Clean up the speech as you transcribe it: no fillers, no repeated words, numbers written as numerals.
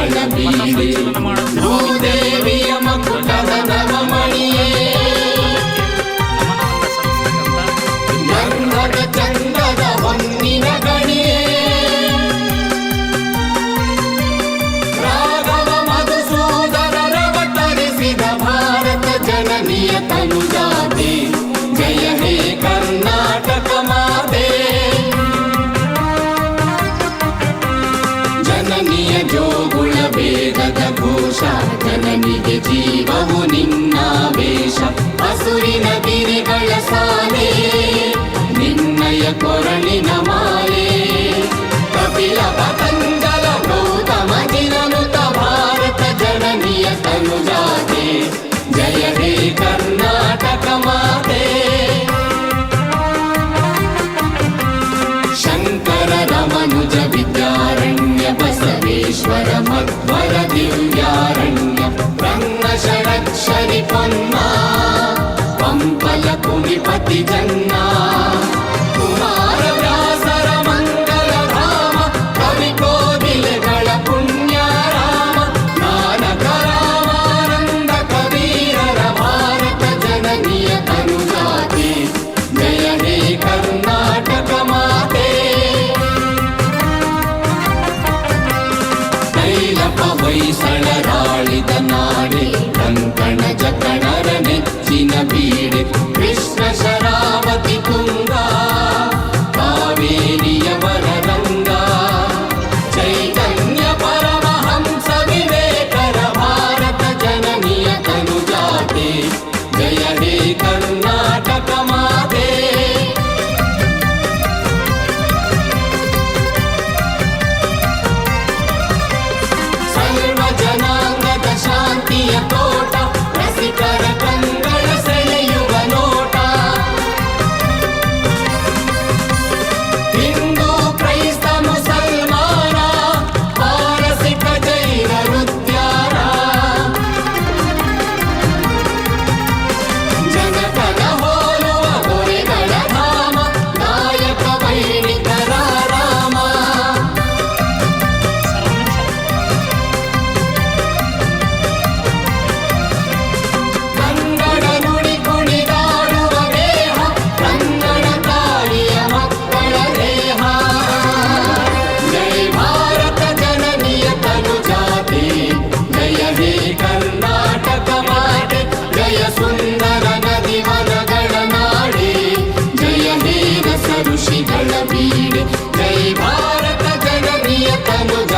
ಸಿರಿಗಳ ಬೀಡೆ ಭೂದೇವಿಯ ಮಕ್ಕಳ ನವಮಣಿಯೇ ಗಂಧದ ಚಂದದ ಹೊನ್ನಿನ ಗಣಿಯೇ ರಾಘವ ಮಧುಸೂದನರವತರಿಸಿದ ಭಾರತ ಜನನಿಯ ತನುಜಾತೆ ಜಯ ಹೇ ಕರ್ನಾಟಕ ಮಾತೆ ಜನನಿಯ ಜೋಗುಳ ವೇದದ ಘೋಷ ಜನನಿಗೆ ಜೀವವು ನಿನ್ನಾವೇಶ ಹಸುರಿನ ಗಿರಿಗಳ ಸಾಲೆ ನಿನ್ನಯ ಕೊರಳಿನ ಮಾಲೆ ಕಪಿಲ ಪತಂಜಲ ಗೌತಮ ಜಿನನುತ ಭಾರತ ಜನನಿಯ ತನುಜಾತೆ ಜಯ ಹೇ ಕರ್ನಾಟಕ ಮಾತೆ ಶಂಕರ ರಮನುಜ ವಿದ್ಯಾರಣ್ಯ ಬಸವೇಶ್ವರ ಮಧ್ವರ ದಿವ್ಯಾರಣ್ಯ ಬ್ರಹ್ಮ ಷಡಕ್ಷರಿ ಪೊನ್ನ ಪಂಪಲ ಕುಣಿಪತಿ ಜನ್ನ ಕುಮಾರ ವ್ಯಾಸರ ಮಂಗಲ ಧಾಮ ಕವಿ ಕೋಗಿಲೆಗಳ ಪುಣ್ಯ ರಾಮ ನಾನಕ ರಾಮಾನಂದ ಕಬೀರರ ಭಾರತ ಜನನಿಯ ತನುಜಾತೆ ಜಯ ಹೇ ಕರ್ನಾಟಕ ಮಾತೆ ತೈಲಪ ಹೊಯ್ಸಳರಾಳಿದ ನಾಡೆ ಕಂಕಣ ಜಕಣರ ನೆಚ್ಚಿನ ಬೀಡೆ ಕೃಷ್ಣ ಶರಾವತಿ ತುಂಗ ಕಾವೇರಿಯ ವರರಂಗ ಚೈತನ್ಯ ಪರಮಹಂಸ ವಿವೇಕರ ಭಾರತ ಜನನಿಯ ತನುಜಾತೆ ಜಯ ಹೇ ಕರ್ನಾಟಕ ಮಾತೆ ಸರ್ವ ಜನಾಂಗದ ಶಾಂತಿಯ ತೋಟ ರಸಿಕರ ಕಂಗಳ ಸೆಳೆಯುವ ನೋಟ ಹಿಂದೂ ಕ್ರೈಸ್ತ ಮುಸಲ್ಮಾನ ಪಾರಸಿಕ ಜೈನ ಉದ್ಯಾನ ಜನಪದ ಹೋಲುವ ಹೊರೆಗಳ ಧಾಮ ನಾಯಕ ವೈಣಿಕರ ರಾಮ ಕನ್ನಡ ನುಡಿ ಕುಣಿದಾಡುವ ದೇಹ ಕನ್ನಡ ತಾಯಿಯ ಮಕ್ಕಳ ದೇಹ ಜಯ ಭಾರತ ಜನನಿಯ ತನುಜಾತೆ ಜಯ ಹೇ ಕರ್ನಾಟಕ ಮಾತೆ ಜಯ ಸುಂದರ ನದಿ ವನಗಳ ನಾಡೆ ಜಯ ಹೇ ರಸ ಋಷಿಗಳ ಬೀಡೆ ಜಯ ಭಾರತ ಜನನಿಯ ತನುಜಾತೆ